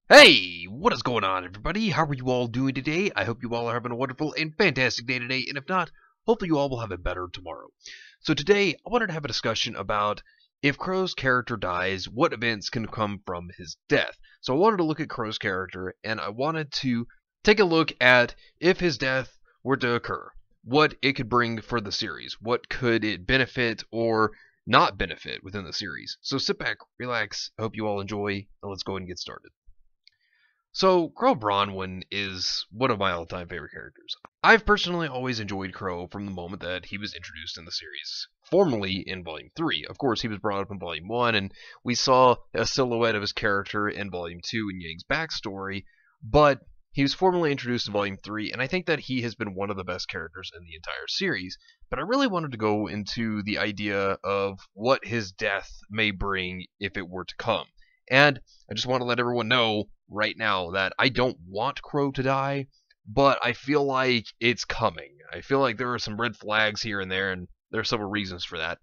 Hey, what is going on, everybody? How are you all doing today? I hope you all are having a wonderful and fantastic day today, and if not, hopefully you all will have it better tomorrow. So today, I wanted to have a discussion about if Qrow's character dies, what events can come from his death. So I wanted to look at Qrow's character, and I wanted to take a look at if his death were to occur, what it could bring for the series, what could it benefit or not benefit within the series. So sit back, relax, I hope you all enjoy, and let's go ahead and get started. So, Qrow Bronwyn is one of my all-time favorite characters. I've personally always enjoyed Qrow from the moment that he was introduced in the series, formerly in Volume 3. Of course, he was brought up in Volume 1, and we saw a silhouette of his character in Volume 2 in Yang's backstory, but he was formally introduced in Volume 3, and I think that he has been one of the best characters in the entire series. But I really wanted to go into the idea of what his death may bring if it were to come. And I just want to let everyone know right now that I don't want Qrow to die, but I feel like it's coming. I feel like there are some red flags here and there, and there are several reasons for that.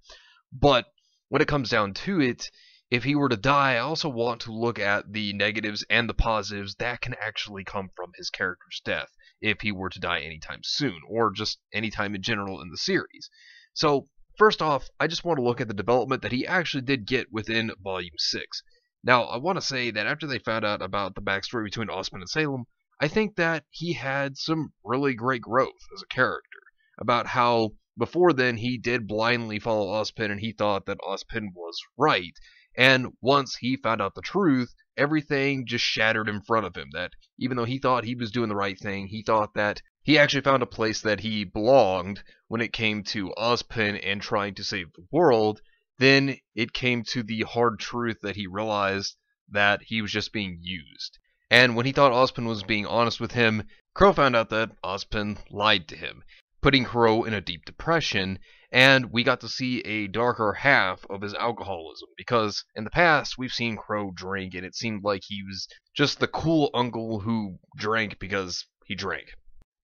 But when it comes down to it, if he were to die, I also want to look at the negatives and the positives that can actually come from his character's death if he were to die anytime soon, or just anytime in general in the series. So, first off, I just want to look at the development that he actually did get within Volume 6. Now, I want to say that after they found out about the backstory between Osmond and Salem, I think that he had some really great growth as a character. About how before then he did blindly follow Ozpin and he thought that Ozpin was right. And once he found out the truth, everything just shattered in front of him. That even though he thought he was doing the right thing, he thought that he actually found a place that he belonged when it came to Ozpin and trying to save the world. Then it came to the hard truth that he realized that he was just being used. And when he thought Ozpin was being honest with him, Qrow found out that Ozpin lied to him, putting Qrow in a deep depression, and we got to see a darker half of his alcoholism, because in the past we've seen Qrow drink, and it seemed like he was just the cool uncle who drank because he drank.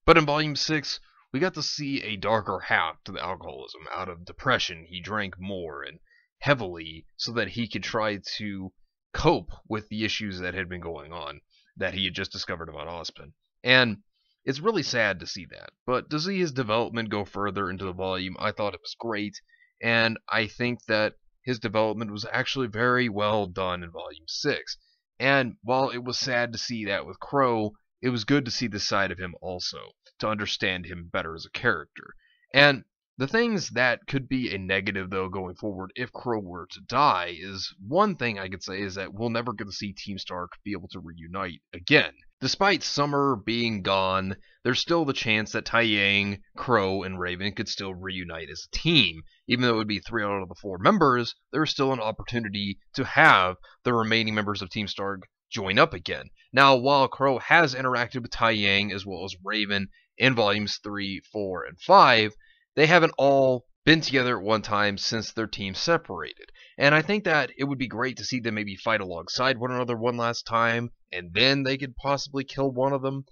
But in Volume 6, we got to see a darker half to the alcoholism. Out of depression, he drank more and heavily so that he could try to cope with the issues that had been going on that he had just discovered about Ozpin. And it's really sad to see that. But to see his development go further into the volume, I thought it was great. And I think that his development was actually very well done in Volume 6. And while it was sad to see that with Qrow, it was good to see this side of him also, to understand him better as a character. And the things that could be a negative, though, going forward if Qrow were to die is, one thing I could say is that we'll never get to see Team Stark be able to reunite again. Despite Summer being gone, there's still the chance that Taiyang, Qrow, and Raven could still reunite as a team. Even though it would be 3 out of the 4 members, there's still an opportunity to have the remaining members of Team Stark join up again. Now, while Qrow has interacted with Taiyang as well as Raven in Volumes 3, 4, and 5, they haven't all been together at one time since their teams separated. And I think that it would be great to see them maybe fight alongside one another one last time, and then they could possibly kill one of them,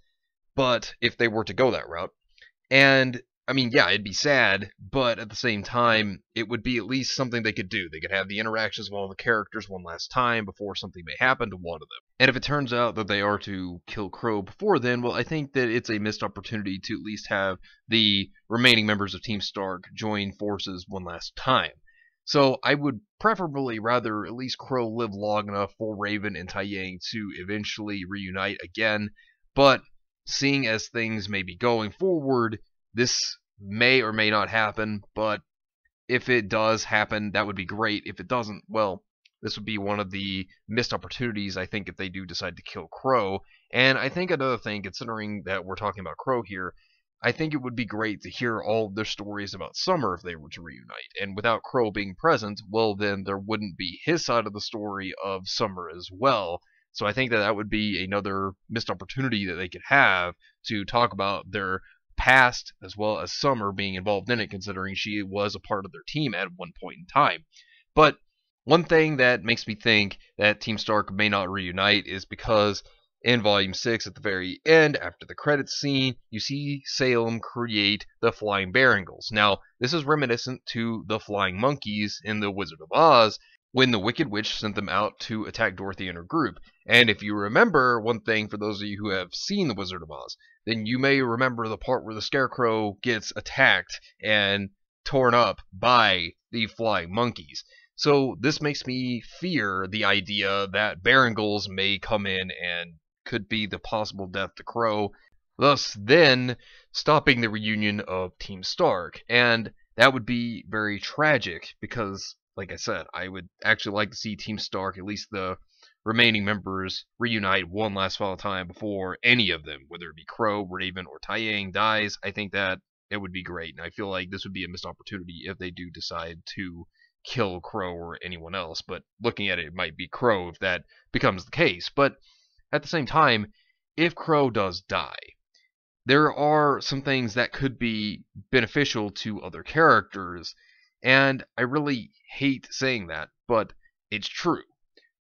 but if they were to go that route. And I mean, yeah, it'd be sad, but at the same time, it would be at least something they could do. They could have the interactions with all the characters one last time before something may happen to one of them. And if it turns out that they are to kill Qrow before then, well, I think that it's a missed opportunity to at least have the remaining members of Team Stark join forces one last time. So I would preferably rather at least Qrow live long enough for Raven and Taiyang to eventually reunite again, but seeing as things may be going forward, this may or may not happen, but if it does happen, that would be great. If it doesn't, well, this would be one of the missed opportunities, I think, if they do decide to kill Qrow. And I think another thing, considering that we're talking about Qrow here, I think it would be great to hear all of their stories about Summer if they were to reunite. And without Qrow being present, well, then there wouldn't be his side of the story of Summer as well. So I think that that would be another missed opportunity that they could have to talk about their past as well as Summer being involved in it, considering she was a part of their team at one point in time. But one thing that makes me think that Team Stark may not reunite is because in Volume 6, at the very end, after the credits scene, you see Salem create the flying Barangles. Now, this is reminiscent to the flying monkeys in The Wizard of Oz, when the Wicked Witch sent them out to attack Dorothy and her group. And if you remember one thing, for those of you who have seen The Wizard of Oz, then you may remember the part where the Scarecrow gets attacked and torn up by the flying monkeys. So this makes me fear the idea that Barangles may come in and could be the possible death to Qrow, thus then stopping the reunion of Team Stark. And that would be very tragic because, like I said, I would actually like to see Team Stark, at least the remaining members, reunite one last final time before any of them, whether it be Qrow, Raven, or Taiyang, dies. I think that it would be great, and I feel like this would be a missed opportunity if they do decide to kill Qrow or anyone else. But looking at it, it might be Qrow if that becomes the case. But at the same time, if Qrow does die, there are some things that could be beneficial to other characters, and I really hate saying that, but it's true.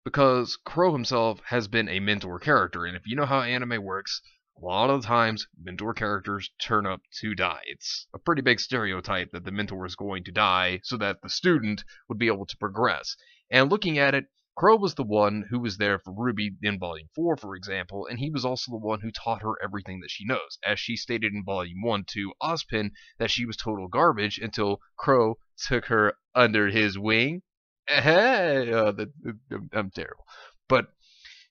Because Qrow himself has been a mentor character, and if you know how anime works, a lot of the times mentor characters turn up to die. It's a pretty big stereotype that the mentor is going to die so that the student would be able to progress. And looking at it, Qrow was the one who was there for Ruby in Volume 4, for example, and he was also the one who taught her everything that she knows, as she stated in Volume 1 to Ozpin that she was total garbage until Qrow took her under his wing. I'm terrible. But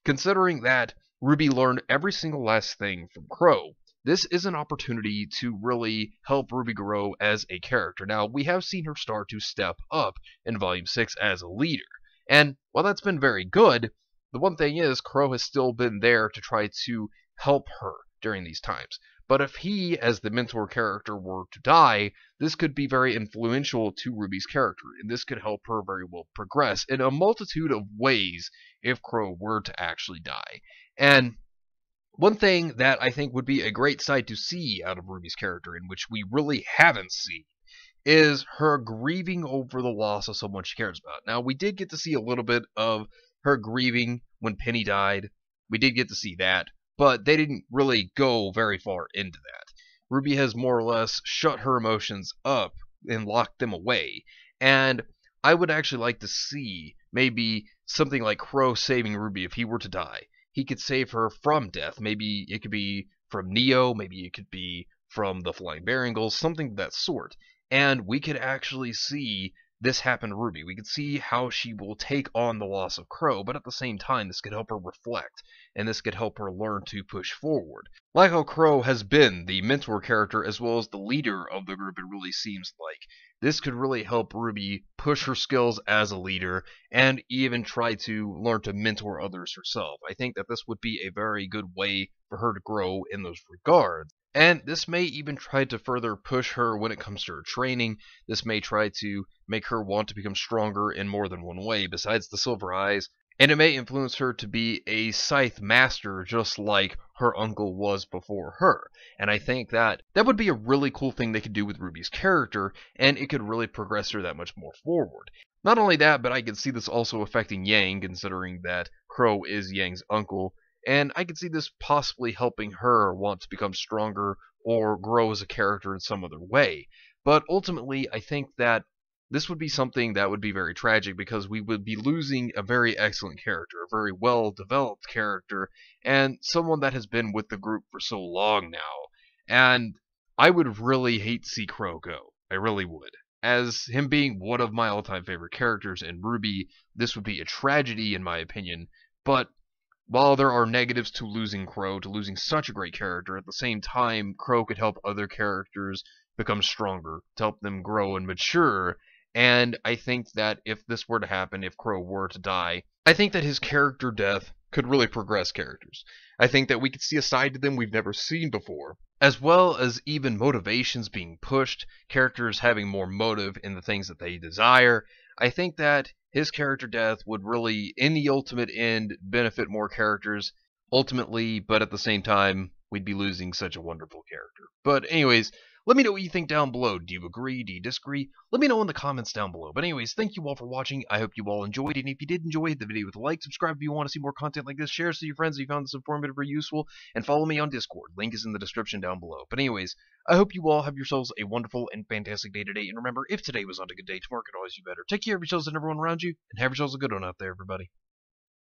considering that Ruby learned every single last thing from Qrow, this is an opportunity to really help Ruby grow as a character. Now, we have seen her start to step up in Volume 6 as a leader. And while that's been very good, the one thing is Qrow has still been there to try to help her during these times. But if he, as the mentor character, were to die, this could be very influential to Ruby's character, and this could help her very well progress in a multitude of ways if Qrow were to actually die. And one thing that I think would be a great sight to see out of Ruby's character, in which we really haven't seen, is her grieving over the loss of someone she cares about. Now, we did get to see a little bit of her grieving when Penny died. We did get to see that, but they didn't really go very far into that. Ruby has more or less shut her emotions up and locked them away, and I would actually like to see maybe something like Qrow saving Ruby if he were to die. He could save her from death. Maybe it could be from Neo, maybe it could be from the Flying Barangles, something of that sort. And we could actually see this happen to Ruby. We could see how she will take on the loss of Qrow, but at the same time, this could help her reflect, and this could help her learn to push forward. Like how Qrow has been the mentor character as well as the leader of the group, it really seems like. This could really help Ruby push her skills as a leader, and even try to learn to mentor others herself. I think that this would be a very good way for her to grow in those regards. And this may even try to further push her when it comes to her training. This may try to make her want to become stronger in more than one way besides the silver eyes. And it may influence her to be a scythe master just like her uncle was before her. And I think that that would be a really cool thing they could do with Ruby's character, and it could really progress her that much more forward. Not only that, but I could see this also affecting Yang, considering that Qrow is Yang's uncle. And I could see this possibly helping her want to become stronger or grow as a character in some other way. But ultimately, I think that this would be something that would be very tragic because we would be losing a very excellent character, a very well-developed character, and someone that has been with the group for so long now. And I would really hate to see Qrow go. I really would. As him being one of my all-time favorite characters in RWBY, this would be a tragedy in my opinion, but while there are negatives to losing Qrow, to losing such a great character, at the same time, Qrow could help other characters become stronger, to help them grow and mature, and I think that if this were to happen, if Qrow were to die, I think that his character death could really progress characters. I think that we could see a side to them we've never seen before, as well as even motivations being pushed, characters having more motive in the things that they desire. I think that his character death would really, in the ultimate end, benefit more characters, ultimately, but at the same time, we'd be losing such a wonderful character. But anyways, Let me know what you think down below. Do you agree? Do you disagree? Let me know in the comments down below. But anyways, thank you all for watching. I hope you all enjoyed, and if you did enjoy, hit the video with a like, subscribe if you want to see more content like this, share it to your friends if you found this informative or useful, and follow me on Discord. Link is in the description down below. But anyways, I hope you all have yourselves a wonderful and fantastic day today, and remember, if today was not a good day, tomorrow could always be better. Take care of yourselves and everyone around you, and have yourselves a good one out there, everybody.